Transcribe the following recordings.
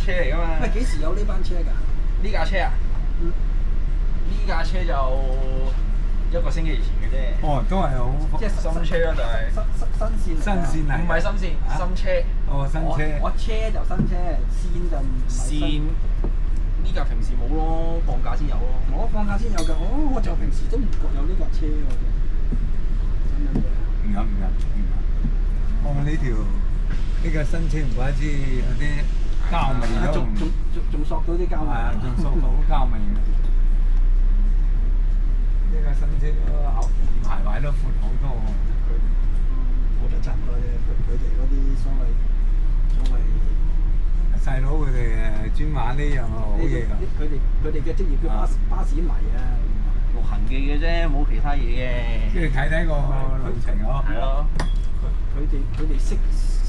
車嚟㗎嘛。喂，幾時有呢班車㗎？呢架車啊？嗯。呢架車就1個星期以前嘅啫。哦，都係好即係新車咯，就係。新線嚟㗎。新線嚟。唔係新線，新車。哦，新車。我車就新車，線就唔係新。線呢架平時冇咯，放假先有咯。我放假先有㗎，我就平時都唔覺有呢架車喎。真係唔啱。我呢條呢個新車唔怪之有啲膠味咯。仲索到啲膠味。係啊，仲索到膠味嘅。呢個新車個排位都闊好多喎。我覺得差唔多啫，佢哋嗰啲所謂細佬佢哋專玩呢樣好嘢㗎。佢哋嘅職業叫巴士迷啊。陸行記嘅啫，冇其他嘢嘅。即係睇個路程咯。係咯。佢哋識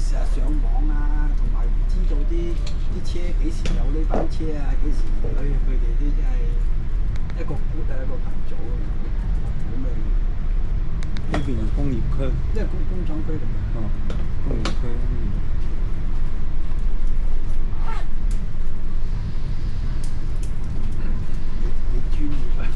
上網啊，同埋知道啲車幾時有呢班車啊，幾時佢哋啲真係一個 group 啊，一個群組啊，咁咪呢邊係工業區。即係工廠區嚟嘅。哦，工業區。你專業啊！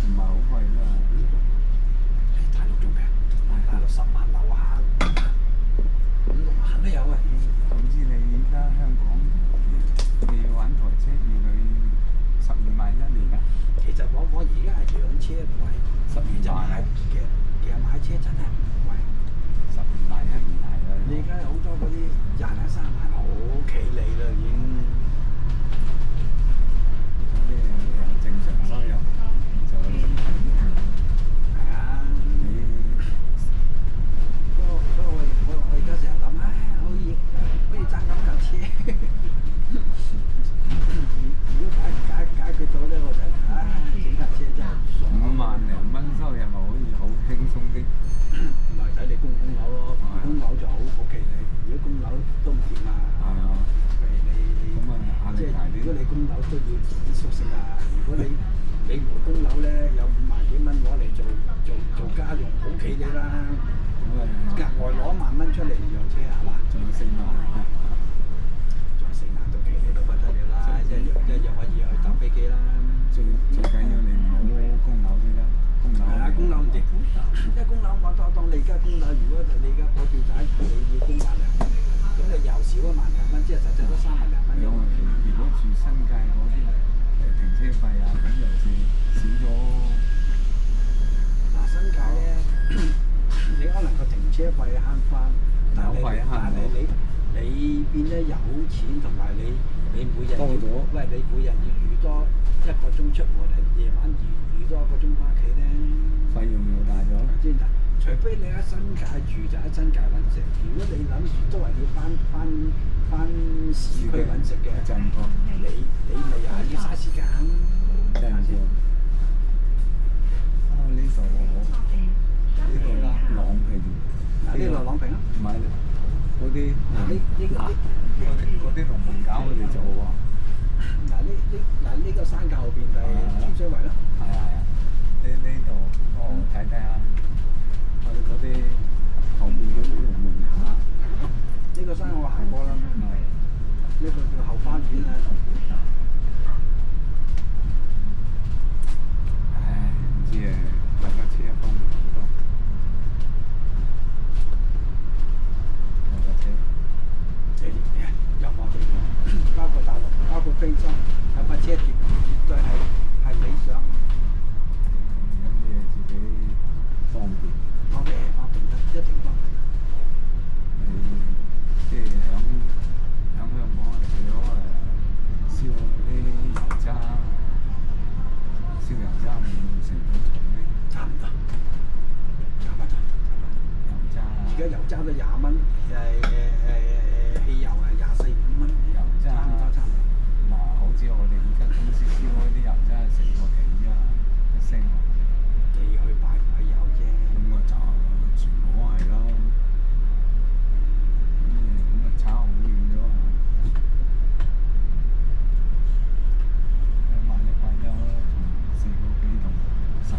唔係好貴啦。大陸仲平，大陸10萬樓啊！兩車貴，就買其實買車真係唔貴。12萬1年係啦。你而家好多嗰啲20零30萬好企理啦已經。咁你有正常收入就係啊。所以我而家成日諗，可以爭咁架車。如果解決到咧，我就整架車真係5萬零蚊收入咪可以好輕鬆啲。唔係睇你供樓咯，供樓就好企理。如果供樓都唔掂啊，係啊。譬如你咁啊壓力大啲。如果你供樓都要自己熟悉啊。如果你唔供樓咧，有5萬幾蚊攞嚟做家用，好企理啦。額外攞1萬蚊出嚟養車係嘛？仲有4萬。仲有4萬都企理到不得了啦！一樣可以去搭飛機啦。最緊要你唔好供樓先得，供樓。係啊，供樓唔掂。因為供樓我當你而家供樓，如果你而家補票仔你要供1萬零蚊，咁你又少1萬零蚊，即係實際都3萬零蚊。如果住新界嗰啲停車費啊，咁又少咗。嗱，新界咧，你可能個停車費慳翻，但係你變咗有錢同埋你每日要，喂你每日要預多1個鐘出門嚟，夜晚預多1個鐘翻屋企咧，費用又大咗。先得。除非你喺新界住就喺新界揾食，如果你諗住都係要翻市區揾食嘅，真係你咪又係要嘥時間。真係喎。啊！呢度朗屏。嗱，呢度朗屏啊？唔係嗰啲嗰啲龍門搞佢哋做喎。呢個山腳後邊就係天水圍咯。係啊係啊，呢度睇下，嗰啲後邊嗰啲龍門啊。呢個山我行過啦。呢個叫後花園啊。唉，唔知啊，大家車方面好多。任何地方，包括大陸，包括非洲，有架車絕對係理想。有咩自己方便？方便一定方便。即係響香港係除咗燒啲油渣，燒油渣會成本重啲。差唔多。油渣。而家油渣都20蚊，汽油係24、25蚊。油渣差唔多。嗱，好似我哋依家公司燒嗰啲油渣係4個幾啊，1升。你去買油啫。咁啊就全部都係咯。咁啊差好遠咗啊！買一塊油同4個幾同10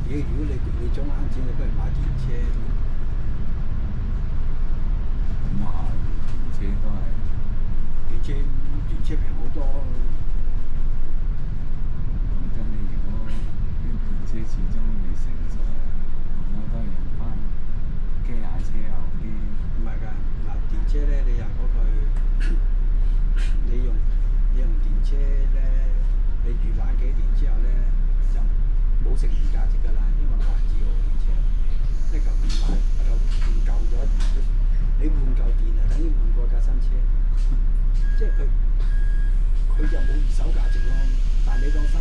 幾。如果你想慳錢，你不如買電車。咁啊，電車都係。電車平好多。講真，你如果啲電車始終未成熟，我都係用翻機械車好啲。唔係㗎，嗱電車咧，你又嗰句，你用電車咧，你預玩幾年之後咧，就冇剩餘價值㗎啦，因為冇人要電車。一嚿電壞，電舊咗，你換嚿電啊，等於換過架新車。即係佢就冇二手價值咯。但係你當新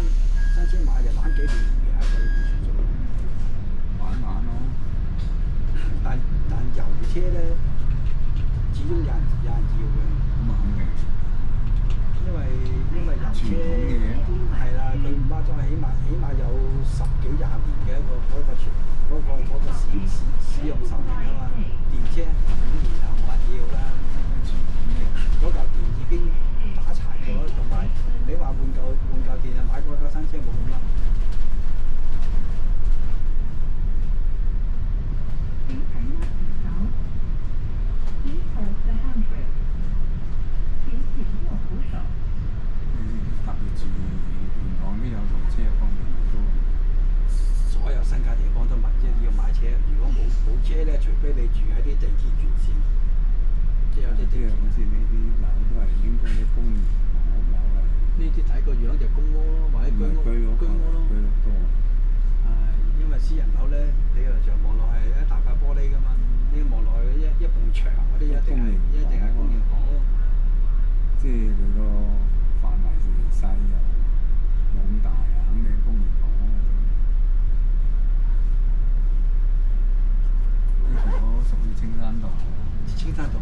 車買就玩幾年，其他佢算數。玩咯。但油車咧，始終有人要嘅。咁啊肯定。因為油車係啦，佢唔怕裝，起碼有10幾20年嘅一個使用壽命啊嘛。電車5年後冇人要啦。嗰嚿電已經打柴咗，同埋你話換嚿電啊，買過架新車冇咁甩。特別住元朗都有同車方面好多。所有新界地方都即係要買車，如果冇車咧，除非你住喺啲地鐵沿線，即係有啲地鐵。好似呢啲樓都係應該啲公營房屋樓係。呢啲睇個樣就公屋咯，或者居屋咯。居屋多。因為私人樓咧，理論上望落係一大塊玻璃噶嘛，呢望落去一埲牆嗰啲一定係公營房咯。即係佢個範圍細又冇咁大啊，肯定公營房嗰啲。呢條都屬於青山道。青山道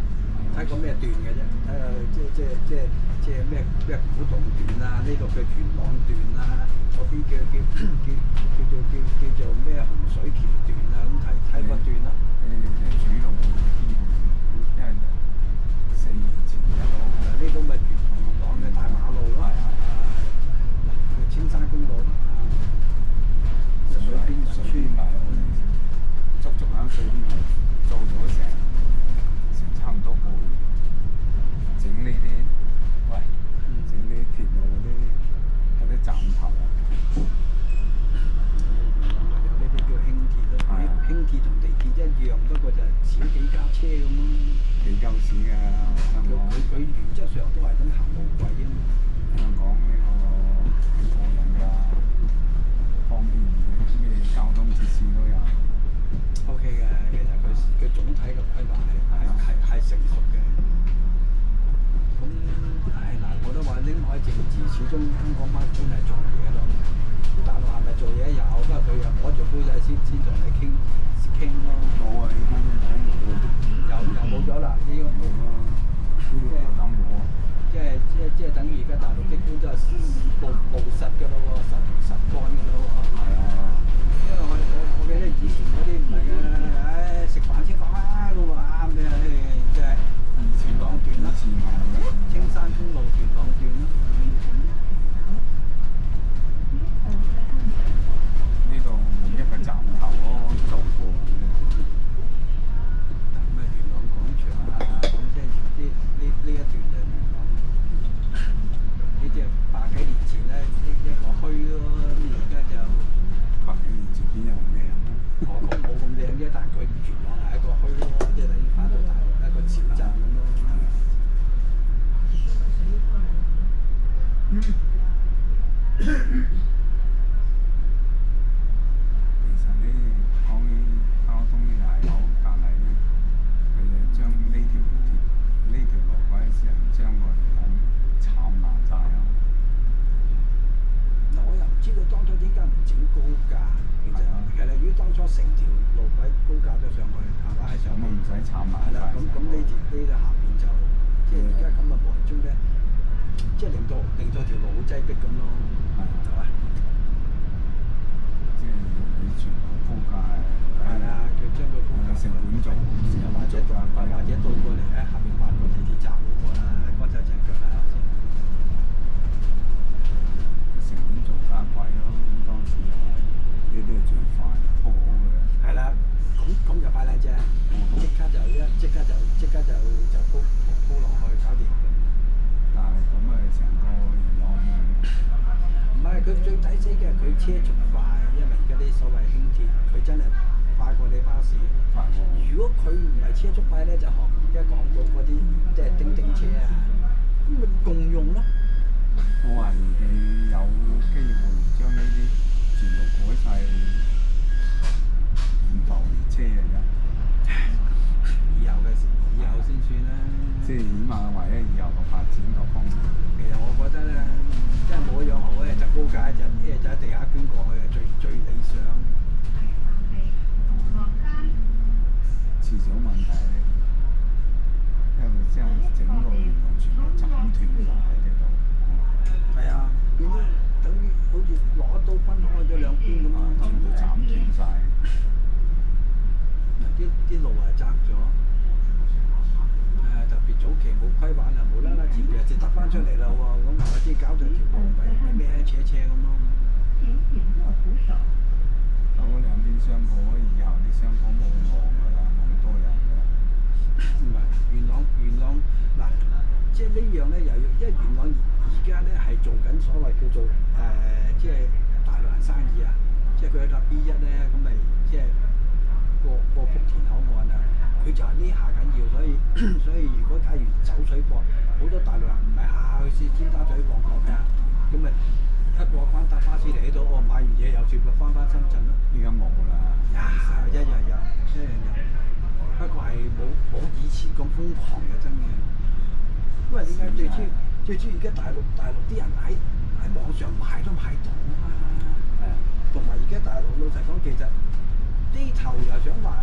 睇過咩段嘅啫？睇下即係咩古洞段啊？呢個叫元朗段啊，嗰邊叫做咩洪水橋段啊？咁睇個段咯。主路呢段，因為4年前一路呢個咪元朗嘅大馬路咯。嗱，青山公路咯。水邊咪我哋足喺水邊做咗成差唔多個月，整呢啲，喂，整呢啲鐵路嗰啲站頭啊。有呢啲叫輕鐵咯，輕鐵同地鐵一樣，不過就少幾架車咁咯。幾鳩屎㗎香港。佢原則上都係咁行路軌啊嘛。香港呢個幾過癮㗎，方便嘅咩交通設施都有。OK 嘅，其實佢總體嘅規劃係成熟嘅。咁嗱，我都話拎開政治，始終香港班官係做嘢咯。大陸係咪做嘢有？不過佢又攞住杯仔先同你傾咯。冇啊！而家都又冇咗啦，呢個冇啦，呢個就等我。即係等於而家大陸的官都係務實嘅咯喎，實幹嘅咯喎。係啊。因為我記得以前嗰啲唔係嘅，食飯先講啦咁啊，咩即係元朗段啦，青山公路元朗段啦。呢度每一個站頭咯，做過嘅。咁啊，元朗廣場啊，咁即係呢一段就元朗。呢啲係100幾年前咧，一個墟咯，咁而家就100幾年前邊有咁靚啊？我講冇咁靚啫，但係佢元朗係一個墟咯，即係等於翻到大陸一個小站咁咯。其實呢，講起交通呢又係好，但係呢，佢就將呢條路軌成將我哋咁慘爛晒咯。嗱，我又唔知道當初點解唔整高架。其實如果當初成條路軌高架咗上去，係嘛喺上面，咁唔使慘爛係啦，咁呢下邊就即係而家咁嘅無形中咧，即係令到條路好擠迫咁咯，係嘛？即係你全部高架係啦，佢將個高架成本做，或者倒過嚟喺下邊挖個地鐵站好過啦，乾手淨腳啦，成本做假貴咯。咁當時又係呢啲係最快鋪好嘅。係啦，咁就快靚啫，即刻就鋪落去搞掂咁。但係咁啊，成個元朗唔係佢最抵死嘅，佢車速快，因為而家啲所謂輕鐵，佢真係快過你巴士。快過。如果佢唔係車速快咧，就學而家講到嗰啲即係叮叮車啊，咁咪共用咯。我懷疑你有機會將呢啲全部改晒唔浮列車嚟㗎。以後先算啦。即係起碼為咗以後個發展各方面。其實我覺得咧，真係冇一樣好咧，就高架就喺地下捐過去係最理想。遲早問題，因為將整個元朗全部斬斷晒喺呢度。係啊，變咗等於好似攞一刀分開咗兩邊咁樣，全部斬斷晒。啲路係窄咗，特別早期冇規劃啊，無啦啦接嘅就突翻出嚟啦喎，咁或者搞到條路咪咩斜咁咯。到兩邊商鋪，以後啲商鋪冇望㗎啦，冇咁多人㗎啦。唔係元朗嗱，即係呢樣咧，又要因為元朗而家咧係做緊所謂叫做即係大陸人生意啊，即係佢一架 B1咧，咁咪即係過福田口岸啊，佢就係呢下緊要，所以如果假如走水貨，好多大陸人唔係下去先尖沙咀旺角㗎，咁咪一過關搭巴士嚟呢度，我買完嘢又接佢翻深圳咯。依家冇啦。一樣有。不過係冇以前咁瘋狂嘅真嘅。因為點解最主要而家大陸啲人喺網上買都買到啊嘛。同埋而家大陸老實講，其實呢頭又想話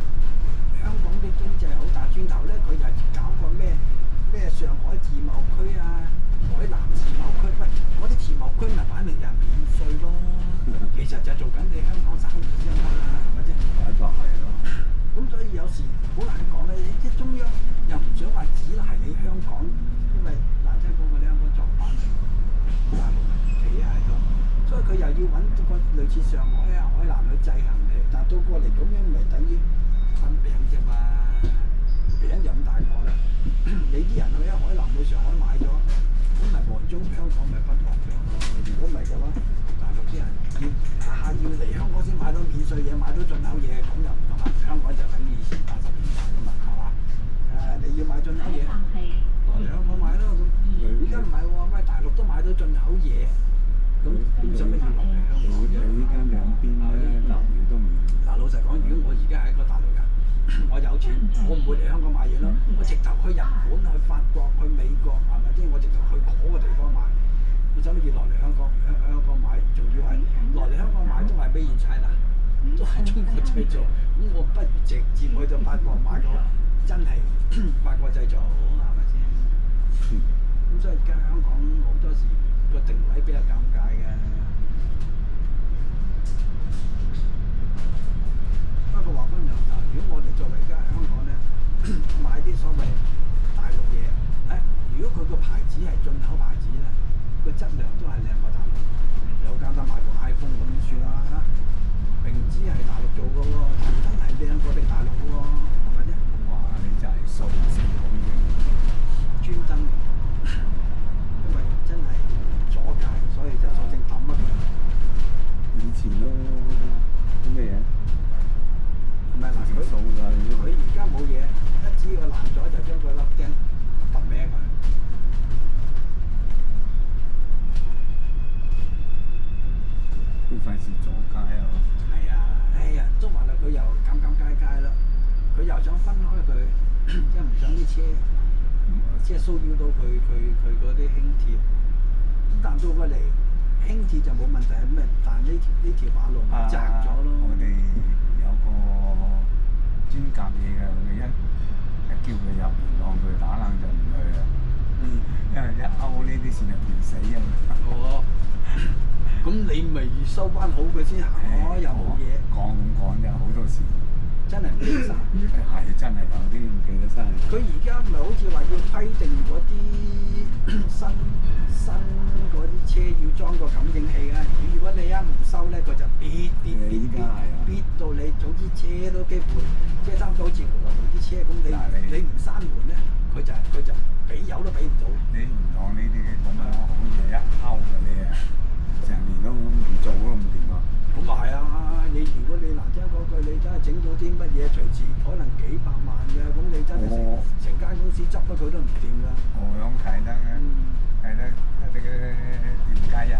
香港啲經濟好，但係轉頭咧佢又搞個咩上海自貿區啊、海南自貿區，喂，嗰啲自貿區咪擺明人免稅咯。其實就做緊你香港生意啫嘛，係咪啫？擺法係咯。咁所以有時好難講咧，即係中央又唔想話只賴你香港，因為難聽講我哋香港作反嚟，大陸企喺度，所以佢又要揾個類似上海啊、海南去制衡你，但到過嚟咁樣咪等於分餅啫嘛，餅就咁大個啦。你啲人去喺海南去上海買咗，咁咪黃中香港咪分黃咗咯。如果唔係嘅話，大陸啲人下要嚟香港先買到免稅嘢，買到進口嘢，咁又唔同啦。香港就等於以前80年代咁嘛，係嘛？你要買進口嘢，落嚟香港買咯咁。而家唔係喎，喂，大陸都買到進口嘢，咁點使乜要落嚟香港？你依家兩邊咧樓宇都唔嗱，老實講，如果我而家係一個大陸人，我有錢，我唔會嚟香港買嘢咯。我直頭去日本、去法國、去美國，係咪先？我直頭去嗰個地方買。你使乜要落嚟香港買？仲要係落嚟香港買都係Made in China，都係中國製造。咁我不如直接去到法國買個真係法國製造，係咪先？咁所以而家香港好多時個定位比較尷尬嘅。不過話分兩頭，如果我哋作為而家香港咧，買啲所謂大陸嘢，如果佢個牌子係進口牌子咧，個質量都係靚過大陸。有簡單買部 iPhone 咁算啦，明知係大陸做嘅喎，但真係靚過你大陸嘅喎，係咪啫？哇！你就係數字咁樣，專登，因為真係阻界，所以就索性抌乜佢。以前都啲咩嘢？唔係嗱，數㗎，佢而家冇嘢，一知佢爛咗就將佢粒釘揼歪佢。都費事阻街啊！係啊，哎呀，都話啦，佢又尷啦，佢又想分開佢，即係唔想啲車，即係騷擾到佢嗰啲輕鐵。但到過嚟輕鐵就冇問題，咁咪但呢條馬路咪窄咗咯。我哋有個專夾嘢嘅，佢一叫佢入元朗，佢打冷就唔去啦。因為一勾呢啲線就斷死啊！哦。咁你咪收翻好佢先行咯，又冇嘢。講就好多時，真係唔記得晒。係真係有啲唔記得晒。佢而家咪好似話要規定嗰啲新嗰啲車要裝個感應器啊！如果你一唔收咧，佢就必到你，總之車都幾乎即係差唔多好似我哋啲車咁，你唔閂門咧，佢就俾油都俾唔到。你唔當呢啲咁樣好嘢一勾嘅你啊！成年都唔做都唔掂啊！咁咪係啊！如果你難聽講句，你真係整到啲乜嘢，隨時可能幾百萬嘅，咁你真係成間公司執咗佢都唔掂㗎。我響啟德啲電街啊，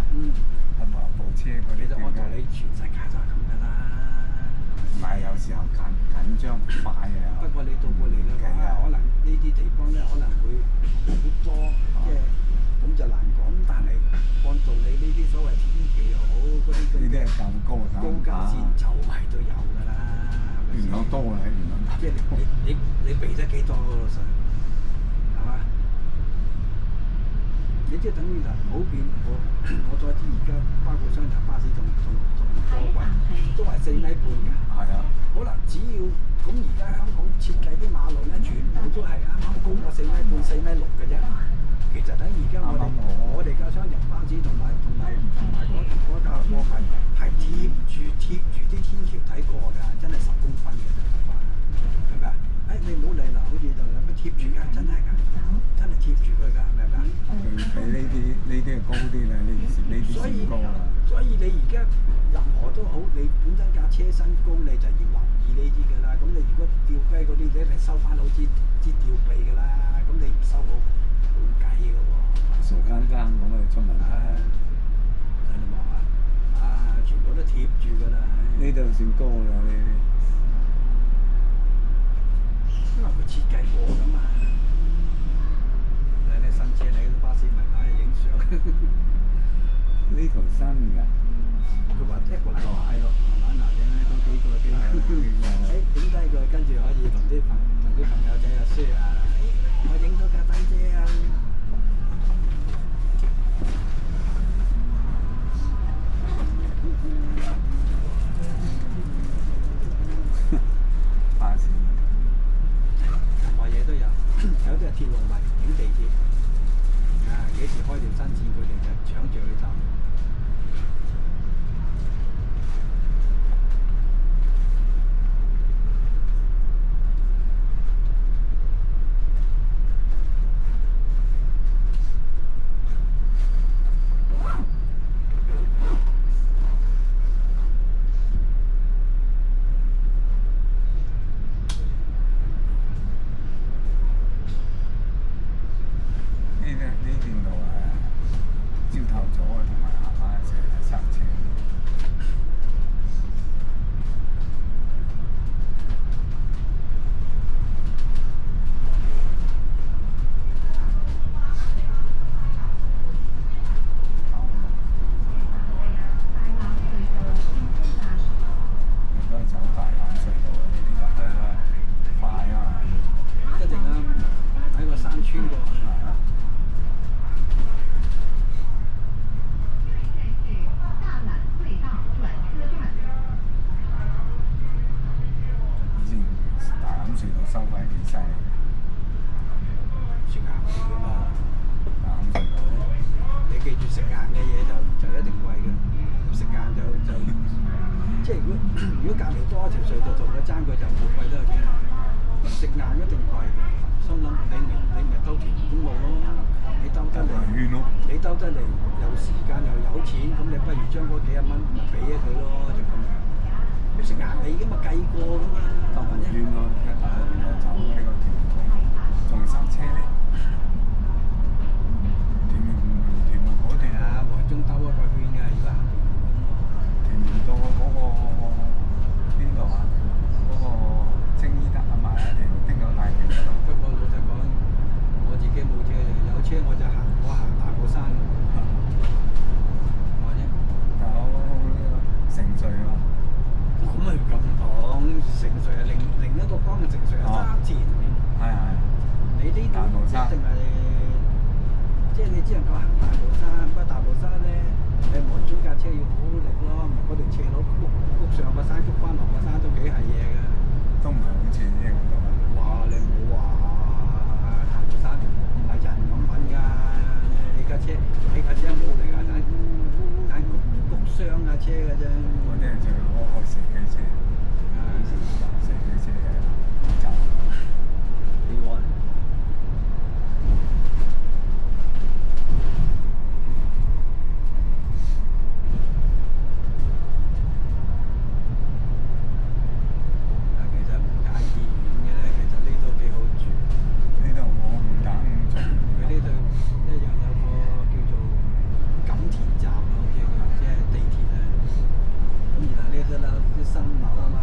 同埋部車嗰啲電街，你全世界都係咁㗎啦。唔係有時候緊張快啊！不過你到過嚟嘅話，可能呢啲地方咧可能會好多，即係咁就難講。但係按道理呢啲所謂天橋又好，嗰啲咁嘅高架線周圍都有㗎啦。元朗多啊，元朗大。即係你避得幾多老實，係嘛？你即係等於嗱，普遍我再知而家包括雙層巴士同貨櫃都係4米半嘅。係啊。好啦，只要咁而家香港設計啲馬路咧，全部都係啱啱高過4米半、4米6嘅啫。其實等而家我哋架雙層巴士同埋嗰架貨櫃係貼住啲天橋睇過㗎，真係10公分嘅啫，係咪啊？你唔好理啦，好似就有乜貼住㗎，真係㗎，真係貼住佢㗎，係咪啊？佢呢啲係高啲啦，呢啲算高啦。所以你而家任何都好，你本身架車身高，你就要留意呢啲㗎啦。咁你如果吊雞嗰啲，你係收翻好支吊臂㗎啦。咁你唔收好冇計㗎喎。傻更更咁去出問題。係嘛？貼住㗎啦。呢度算高啦呢因為佢設計過㗎嘛。你新車你巴士咪打去影相。啲。呢條新㗎。佢話一個禮拜咯，慢慢嗱影咧，都幾個。影低佢，跟住可以同啲朋友仔啊 share 啊，我影咗架單車啊。巴士。任何嘢都有，有啲係鐵路迷影地鐵，幾時開條新線佢哋就搶住去走。如果隔離多一條隧道同佢爭，佢就冇貴得去邊。食硬一定貴嘅，心諗你咪兜屯門公路咯，你兜得嚟，你兜得嚟有時間又有錢，咁你不如將嗰幾十蚊咪俾咗佢咯，就咁樣。你食硬你噶嘛，計過噶嘛。兜唔遠咯，一走呢個屯門公路，仲塞車咧。屯門嗰段啊，黃中兜一個圈嘅，如果行屯門到嗰個邊度啊？嗰個青衣德啊嘛，一條汀九大橋嗰度。不過老實講，我自己冇車，有車我就我行大帽山。我啫。有城隧喎。咁咪咁講，城隧係另一個方嘅城隧係沙田。係係。你呢度一定係，即係你只能夠行大帽山，不過大帽山咧，你望中架車要好力咯，嗰條斜路谷上個山，谷翻落個山都幾係嘢㗎。都唔係好似呢個度啊！哇！你唔好話大帽山唔係人咁揾㗎，你架車冇嚟㗎，但谷雙架車㗎啫。嗰啲係最開射機車，射機車嘅站。呢個。新樓啊嘛，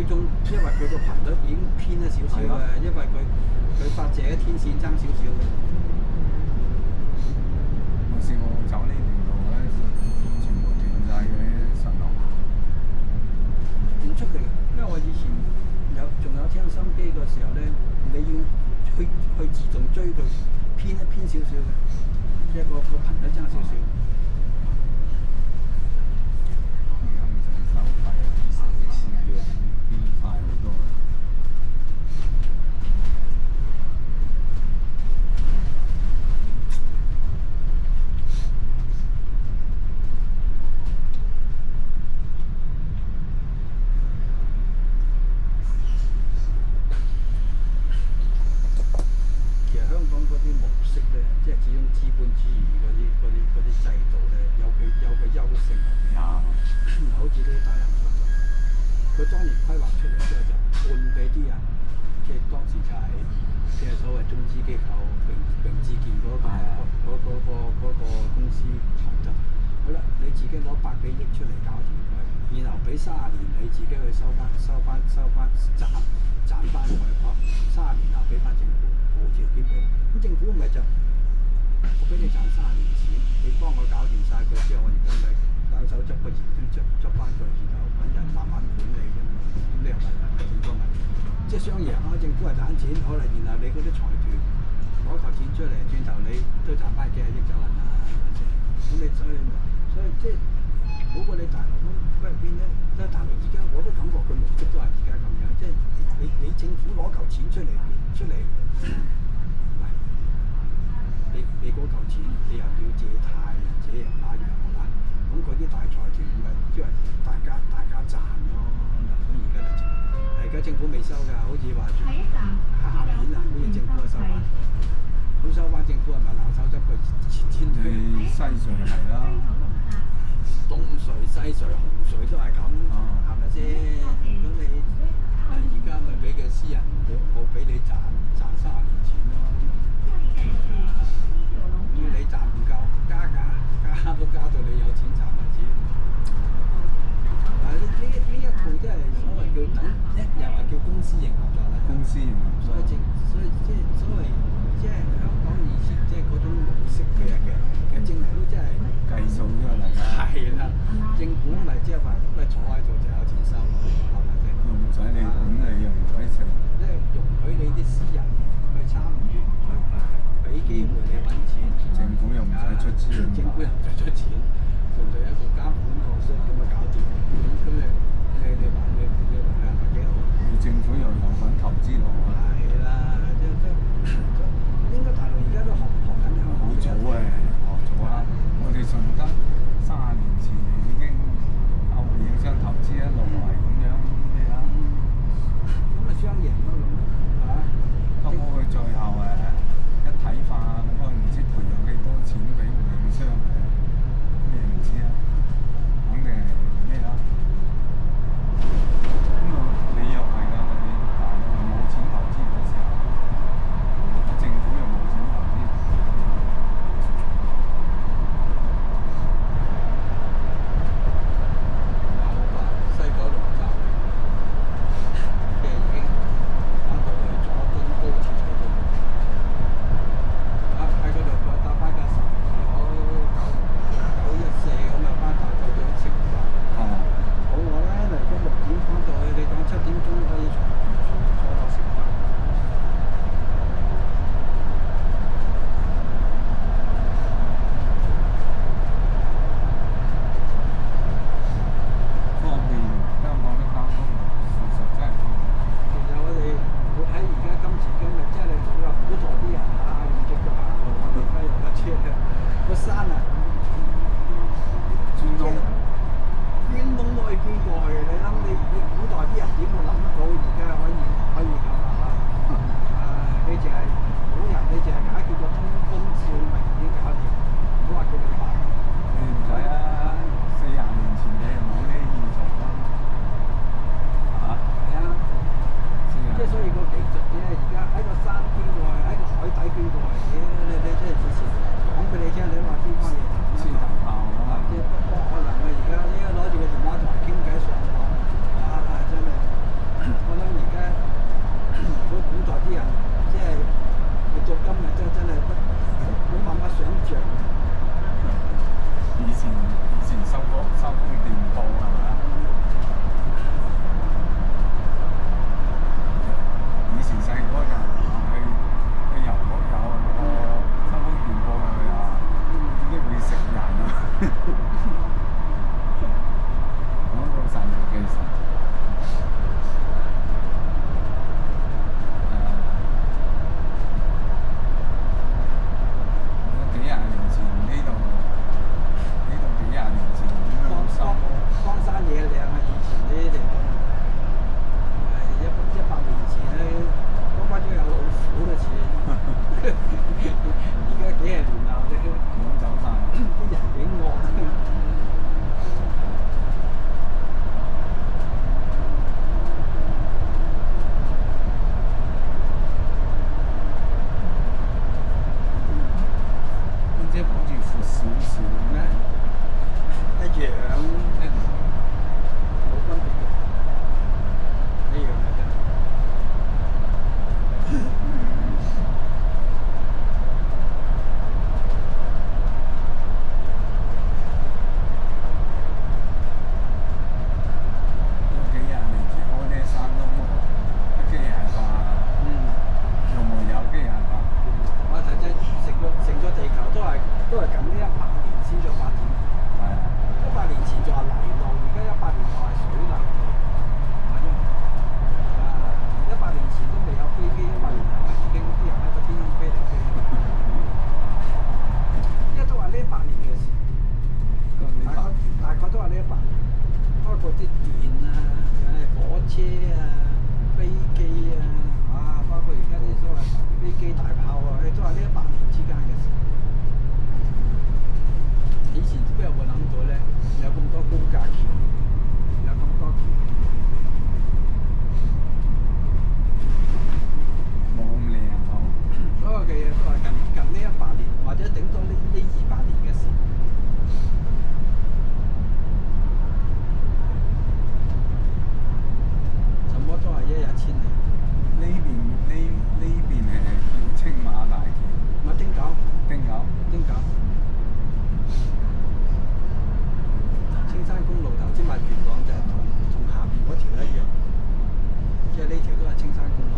追蹤，因為佢個頻率已經偏咗少少嘅，因為佢發射嘅天線爭少少嘅。我試過走呢段路咧，全部斷晒嗰啲信號。唔出奇嘅，因為我以前仲有聽心機嘅時候咧，你要去自動追佢偏少少嘅，即係個頻率爭少少。而家唔使收費，視量變快好多啦。其實香港嗰啲模式咧，即係始終資本主義嗰啲制度咧，有佢優勝喺邊。好似啲大洋隧道，佢當年規劃出嚟之後就換俾啲人，即係當時就係即係所謂中資機構榮智健嗰個公司投得。好啦，你自己攞百幾億出嚟搞掂佢，然後俾30年你自己去收翻賺翻佢，30年後俾翻政府無條件俾。咁政府咪就我俾你賺30年錢，你幫我搞掂晒佢之後，我而家咪兩手執個錢執翻佢，然後揾人慢慢管理啫嘛。咁你又咪政府咪即係雙贏咯？政府係賺錢，可能然後你嗰啲財團攞嚿錢出嚟，轉頭你都賺翻幾廿億走人啦，係咪先？咁你所以即係好過你大陸咁，喂變咗，即係大陸而家我都感覺佢模式都係而家咁樣，即係你政府攞嚿錢出嚟，你嗰嚿錢你又要借貸，這樣那樣係嘛？咁嗰啲大財團咪即係大家賺咯。咁而家政府未收㗎，好似話下年啊，好似政府收翻，咁收翻政府係咪冷手執佢錢退？你西隧係啦，東隧、西隧、紅隧都係咁，係咪先？咁你而家咪俾佢私人，我俾你賺30年錢咯。你賺唔夠，加都加到你有錢賺為止。呢一套即係所謂叫等，又話叫公私營合作啦。公司營合作。所以即係所謂即係香港以前即係嗰種模式嘅其實政府都真係計數啫嘛，大家。係啦，政府咪即係話，喂坐喺度就有錢收，係咪先？又唔使你管理，又唔使食。即係容許你啲私人去參與，俾機會你揾錢。政府又唔使出錢。政府又唔使出錢，純粹一個監管角色咁咪搞掂。咁你話係咪幾好？你政府又有份投資落去。係啦，應該大陸而家都學緊香港。好早啊，學早啊！我哋順德30年前已經回應商投資一路係咁樣咩啊？咁咪雙贏咯咁，係嘛？不過佢最後一體化咁啊，唔知賠咗幾多錢俾回應商嘅，你唔知啊？山公路頭先話元朗就係同下邊嗰條一樣，即係呢條都係青山公路，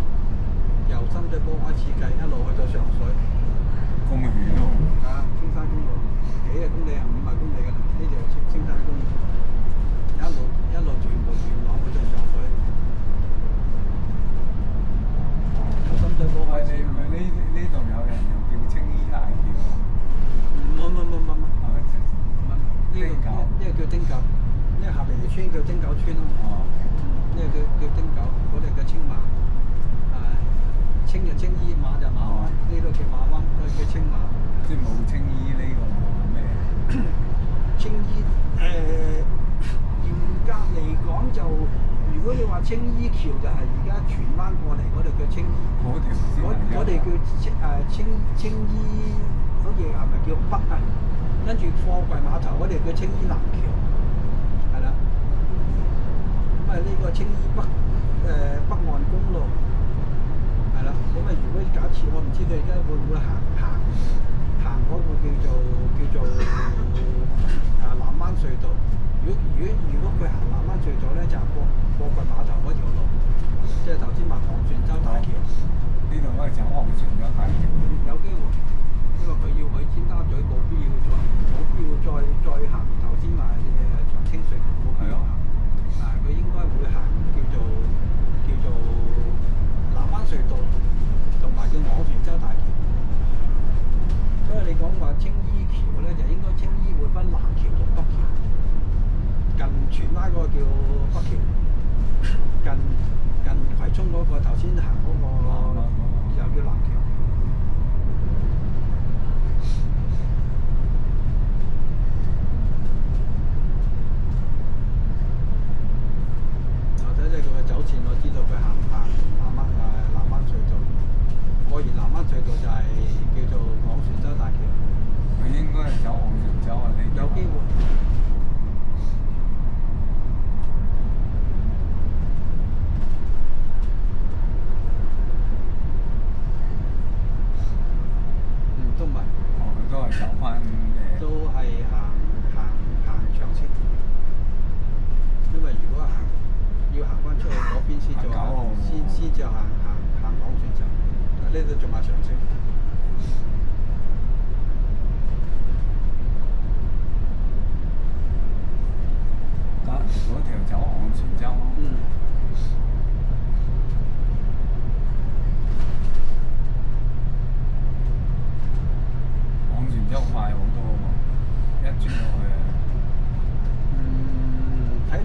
由深水埗開始計，一路去到上水。公園咯。啊，青山公路幾個公里啊？50公里㗎啦，呢條青山公路一路屯門元朗去到上水，由深水埗開始。呢度有人又叫青衣大橋。唔，呢個丁九叫丁九，呢個下邊條村叫丁九村咯。哦。呢個叫丁九，嗰度叫青馬。青就青衣，馬就馬灣，呢度叫馬灣，所以叫青馬。即係冇青衣呢個咩？青衣嚴格嚟講就，如果你話青衣橋就係而家荃灣過嚟嗰度叫青衣。嗰條先係。我哋叫青衣，好似係咪叫北啊？跟住貨櫃碼頭嗰條叫青衣南橋，係啦。咁啊呢個青衣北岸公路，係啦。咁啊如果假設我唔知佢而家會唔會行嗰個叫做南灣隧道。如果佢行南灣隧道咧，就係貨櫃碼頭嗰條路，即係頭先話昂船洲大橋。呢度都係走昂船洲大橋。有機會，因為佢要去尖沙咀，冇必要再行頭先話長青隧道，冇必要行。佢應該會行叫做南灣隧道，同埋叫昂船洲大橋。所以你講話青衣橋咧，就應該青衣會分南橋同北橋。近荃灣嗰個叫北橋，近葵涌嗰個頭先行嗰個又叫南橋。我睇睇佢嘅走線，我知道佢行南灣隧道。過完南灣隧道就係叫做昂船洲大橋。佢應該係走昂船洲啊！你有機會。都唔係。佢都係走翻都係行長青，因為如果要行翻出去嗰邊先至行昂船洲，呢度仲係長青。嗰條走昂船洲。昂船洲快好多喎，一轉落去啊！睇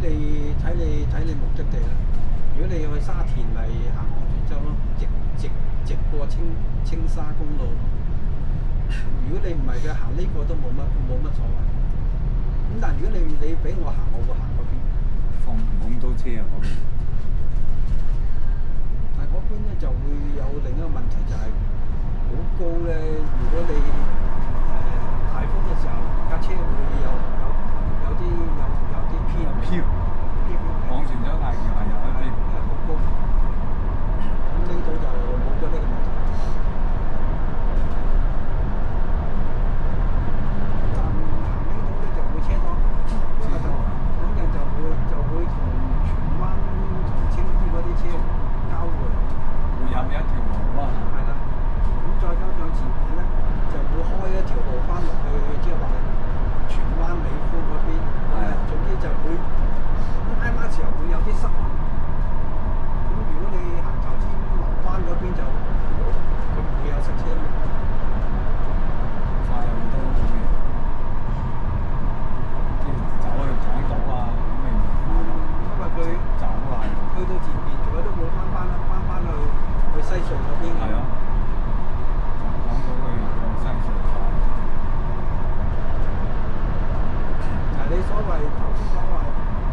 你目的地啦。如果你要去沙田，咪行昂船洲咯，直過青沙公路。如果你唔係嘅，行呢個都冇乜所謂。咁但係如果你俾我行，我會行嗰邊。放冇咁多車啊嗰邊。但係嗰邊咧就會有另一個問題，就係好高咧。如果你颱風嘅時候，架車會有啲偏。昂船洲大橋係有一啲。因為好高。咁呢度就冇咗呢個問題。但行呢度咧就會車多，因為咁樣就會同荃灣同青衣嗰啲車交匯。會入一條路啊！係啦，咁再加上前面咧就會開一條路翻落去，即係話荃灣美孚嗰邊。總之就會挨晚時候會有啲塞。咁如果你行頭先流灣嗰邊就佢唔會有塞車。快好多咁嘅，即係走去港島啊咁咪唔快咯。因為佢走啊係。去到前面，佢都會翻去西隧嗰邊。係啊，港島去西隧快。你所謂頭先講話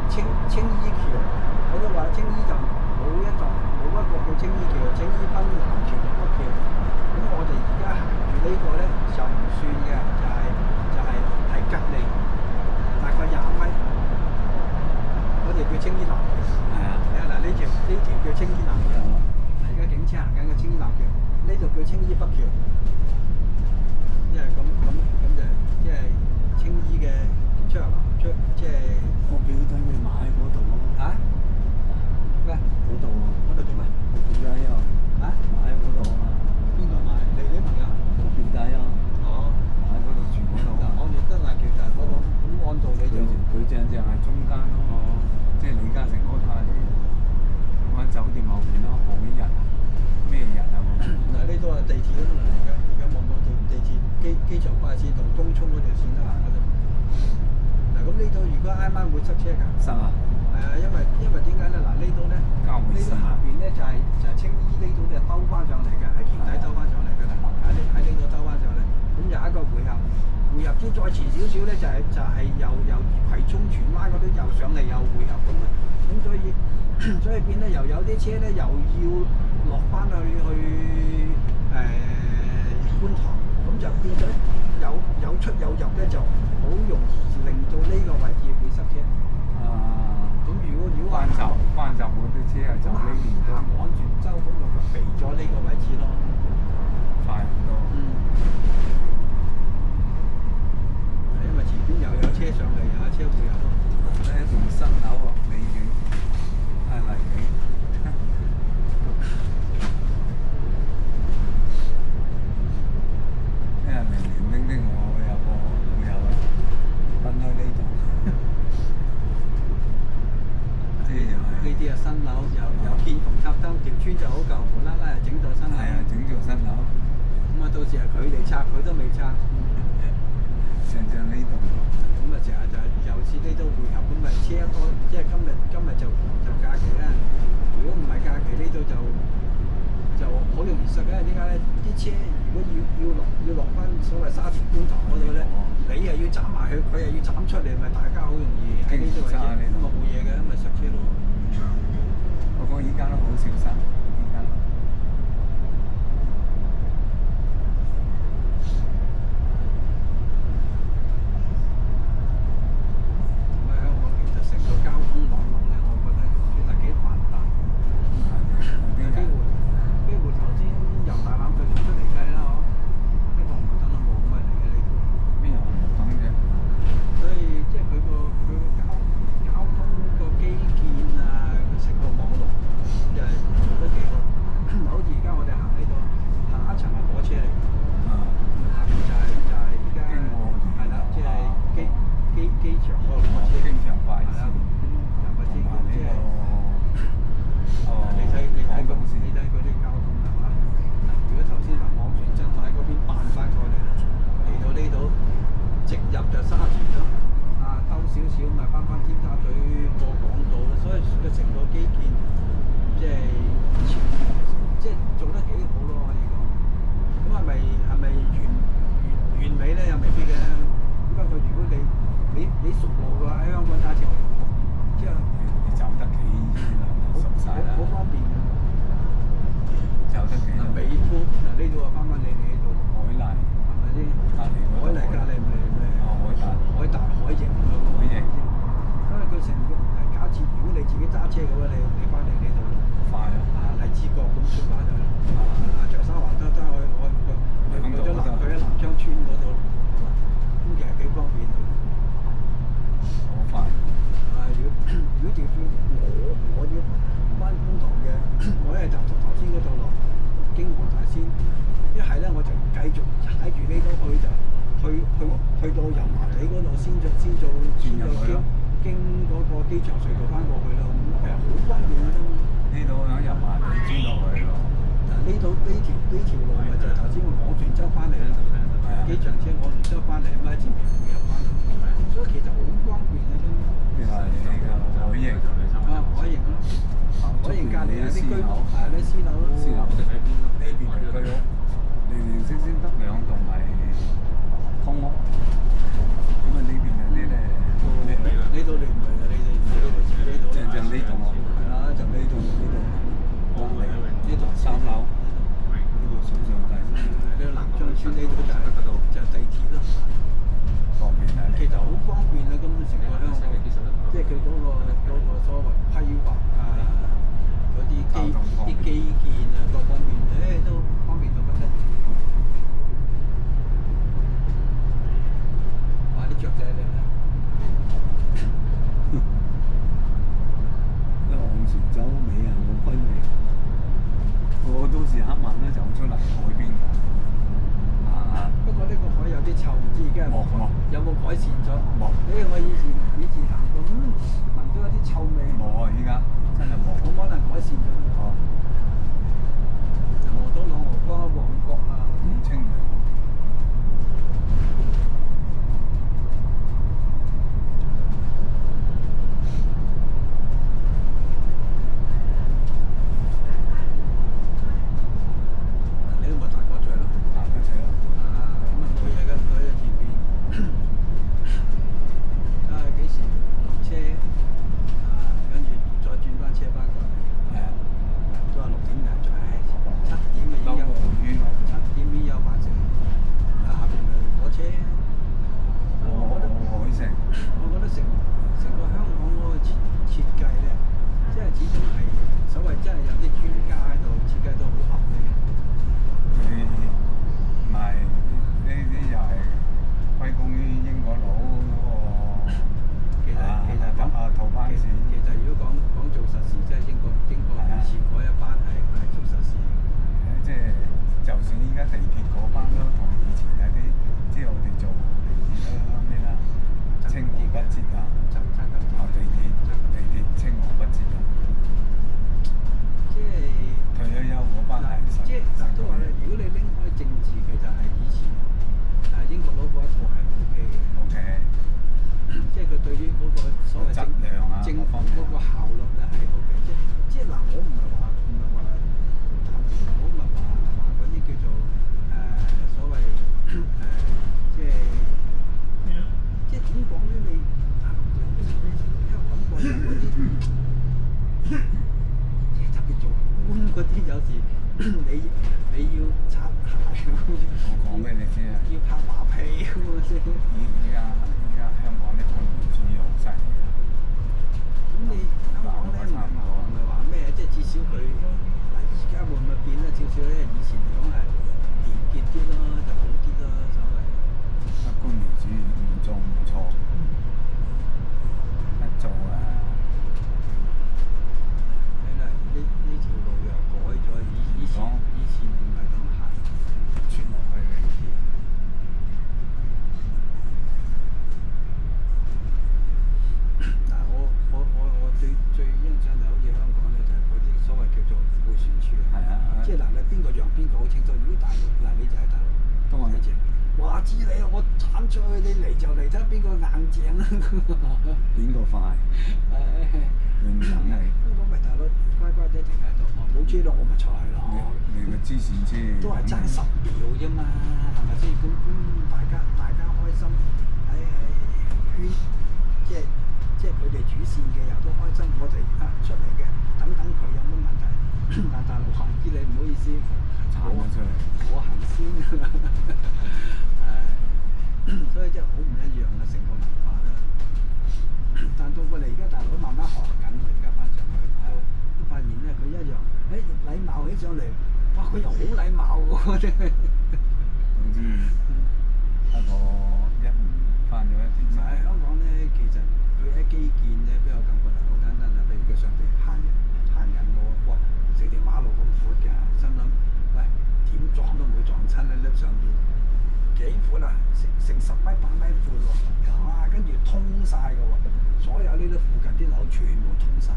青衣橋，我都話青衣就冇一個叫青衣橋，青衣分南橋同北橋。咁我哋而家行住呢個咧就唔算嘅，就係喺隔離大概20米，嗰條叫青衣南橋。係啊。嗱呢條叫青衣南橋，而家警車行緊嘅青衣南橋，呢度叫青衣北橋。因為咁就即係青衣嘅出入即係灘咯，即係李嘉誠嗰灘啲嗰間酒店後邊咯，海日啊，咩日啊嗰個？嗱呢度係地鐵咯，而家望到地鐵機場快線同東涌嗰條線都行嗰度。嗱咁呢度如果挨晚會塞車㗎。塞啊！係啊，因為點解咧？嗱呢度咧，呢度下邊咧就係青衣呢度咧兜翻上嚟嘅，喺橋底兜翻上嚟嘅啦，喺呢度兜翻上嚟。咁有一個回合先再遲少少咧，就係由葵涌荃灣嗰度又上嚟又回合咁啊。咁所以變咧又有啲車咧又要落翻去觀塘，咁就變咗有出有入咧，就好容易令到呢個位置會塞車。咁如果關閘嗰啲車啊，就呢邊都安全州咁就避咗呢個位置咯。快好多。因為前邊又有車上嚟，又有車會入。呢一棟新樓喎，美景，係麗景。因為明年丁我有個老友分開呢度。呢啲係新樓，又見縫插針，條村就好舊，無啦啦又整咗新樓。係啊，整咗新樓。咁啊，到時係佢哋拆，佢都未拆。上呢度。咁啊，成日就又似呢度匯合，咁咪車多，即係今日就假期啦。如果唔係假期，呢度就好容易塞嘅。點解咧？啲車如果要落翻所謂沙田觀塘嗰度咧，你又要斬埋佢，佢又要斬出嚟，咪大家好容易喺呢度位置，咁啊冇嘢嘅，咁咪塞車咯。不過依家都好小心，依家。咁啊，香港其實成個交通網絡咧，我覺得其實幾發達。幾乎頭先由大欖隧道出嚟計啦，嗬，一個紅綠燈都冇，咁咪嚟嘅呢度。邊有紅綠燈啫？所以即係佢個交通個基建啊，成個網絡就係做得幾好。好似而家我哋行呢度，下一層係火車嚟嘅，下邊就係而家係啦，即係機場嗰個火車。機場快線。係啦，又或者即係。你睇嗰啲交通係嘛？如果頭先話昂船洲喺嗰邊扮翻過嚟，嚟到呢度直入就沙田咯，兜少少咪翻尖沙咀過港島啦。所以佢成個基建即係做得幾好咯，可以講。咁係咪完美咧？又未必嘅。不過如果你熟路嘅話，喺香港揸車，即係你走得幾熟晒啦？好方便嘅。走得幾？美孚嗱呢度啊，翻返嚟呢度。海泥係咪先？海泥隔離咪海達海盈咯。海盈。因為佢成個假設，如果你自己揸車嘅話，你翻嚟呢度快啊！荔枝角咁出翻去，長沙灣得去咗南昌村嗰度，咁其實幾方便。好快。如果調轉我要翻觀塘嘅，我一係就從頭先嗰度落經黃大仙，一係咧我就繼續踩住呢度去到油麻地嗰度先做經嗰個機場隧道翻過去咯。咁其實好方便嘅啫。呢度響油麻地轉落去咯。嗱呢條路咪就係頭先我昂船洲翻嚟啦，機場車昂船洲翻嚟，咁喺前面會入翻嚟，所以其實好方便嘅啫。呢個係你嘅海盈。海盈咯，海盈隔離有啲居屋，係啲私樓咯。私樓呢邊係居屋，零星得2棟係公屋。咁啊呢邊有啲咧，呢度你唔係啊，你哋自己呢度。正呢棟啊。係啦，就呢棟。呢棟3樓。呢度上大先。呢個南昌村呢度就係地鐵咯。方便啊！其實好方便啊，咁成個香港，即係佢嗰個所謂規劃啊，嗰啲基建啊各方面，都方便到不得了。哇！啲雀仔靚啊！昂船洲美人個昆明，我到時黑晚咧走出嚟海邊㗎。不過呢個海有啲臭，唔知而家有冇改善咗？冇。我以前行過，政府嗰個效率咧係好嘅，即係嗱，我唔係話我唔係話嗰啲叫做所謂即係點講咧？你有感覺有嗰啲即係特別做官嗰啲，有時你要擦鞋我講俾你知啊，要拍馬屁咁啊先。依家香港啲官僚主義好犀利啊！咁你香港咧唔係話咩？即係至少佢嗱，而家會唔會變得少少咧？以前嚟講係廉潔啲咯，就好啲咯，所謂。官僚主義唔做唔錯，一做啊！睇嚟呢條路又改咗，以前唔係咁行。傳落去嘅呢啲。嗱，我最欣賞就好似香港咧，就係嗰啲所謂叫做迴旋處。係啊，即係嗱，你邊個讓邊個好清楚。如果大陸嗱，你就喺大陸。都話一隻，話知你我鏟出去，你嚟就嚟，睇下邊個硬正啦。邊個快？永遠係。香港咪大佬乖乖地停喺度，冇車咯，我咪坐去咯。你個支線車都係爭10秒啫嘛，係咪先？咁大家開心，喺圈，即係佢哋主線嘅又都開心，我哋出嚟嘅等佢有乜問題？但大陸行啲你唔好意思，鏟咗出去。我行先，所以真係好唔一樣啊！成個文化啦。但到過嚟而家大陸慢慢學緊，我而家翻上去都發現咧，佢一樣，禮貌起上嚟，哇！佢又好禮貌喎，真係。總之，一個一年翻咗一段。唔係香港咧，其實佢喺基建咧，俾我感覺就好簡單啦。譬如佢上邊行人路，哇！成條馬路咁闊㗎，心諗喂點撞都唔會撞親你呢上邊幾闊啊？成10米8米闊喎，哇！跟住通晒㗎喎，所有呢啲附近啲樓全部通晒。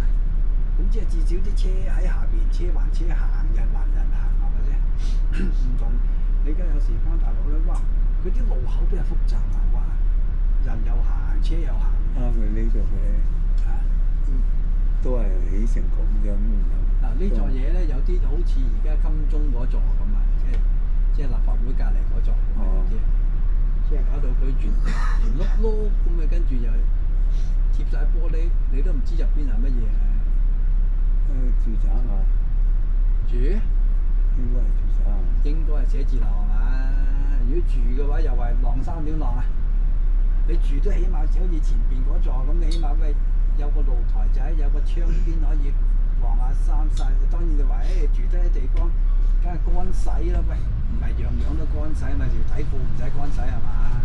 咁即係至少啲車喺下邊，車還車行，人還人行，係咪先？唔同你而家有時翻大陸咧，哇！佢啲路口比較複雜啊，哇！人又行，車又行。佢呢度嘅都係起成咁樣。嗱呢座嘢咧有啲好似而家金鐘嗰座咁啊，即係立法會隔離嗰座咁嘅，即係搞到佢圓碌碌咁啊，跟住又貼晒玻璃，你都唔知入邊係乜嘢。住宅啊？住？應該係住宅。應該係寫字樓係嘛？如果住嘅話，又係晾衫點晾啊？你住都起碼好似前邊嗰座咁，你起碼喂有個露台仔，有個窗邊可以晾下衫曬。當然你話住得啲地方，梗係乾洗啦喂，唔係樣樣都乾洗咪條底褲唔使乾洗係嘛？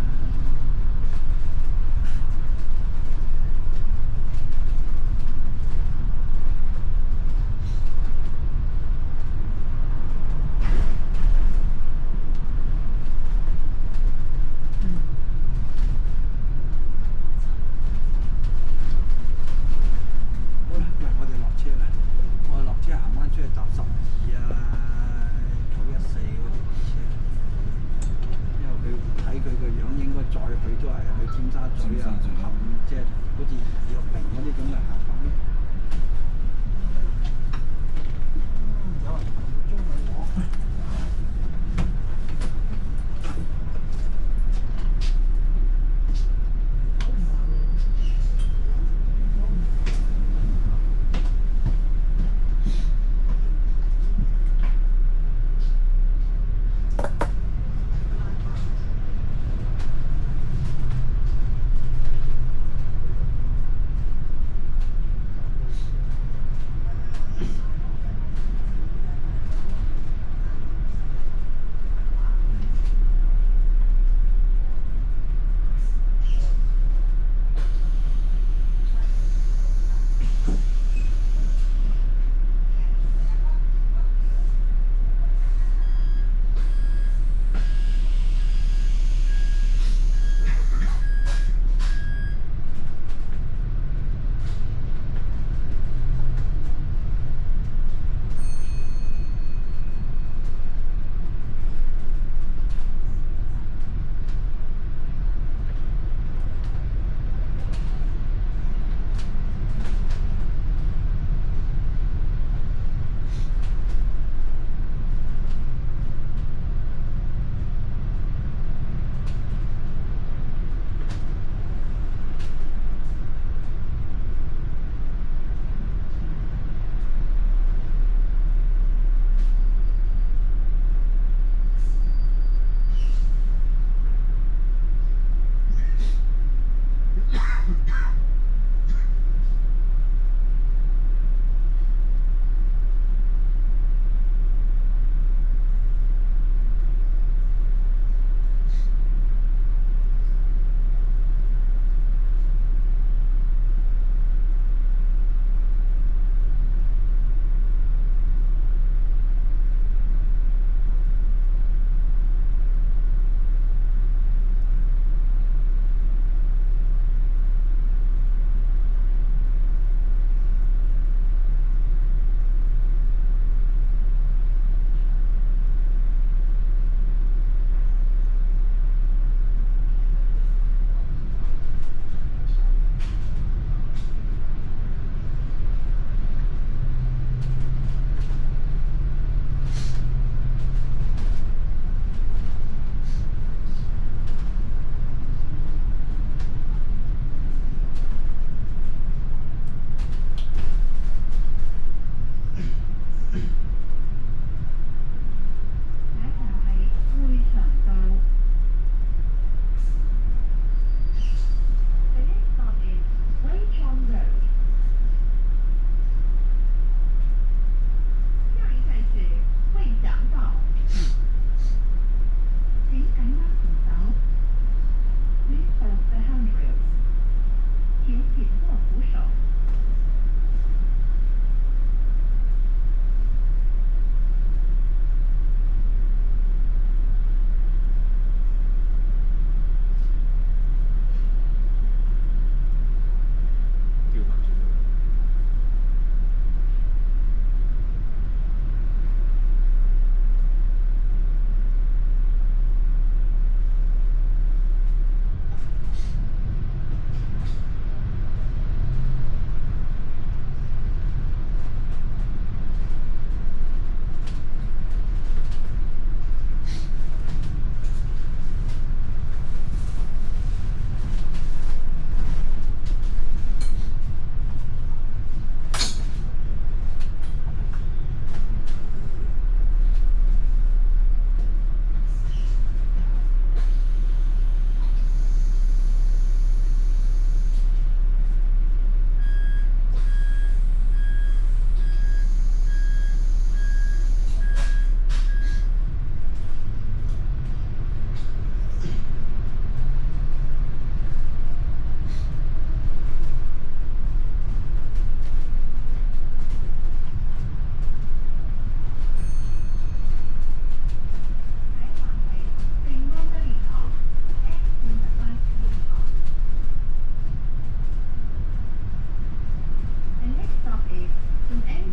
N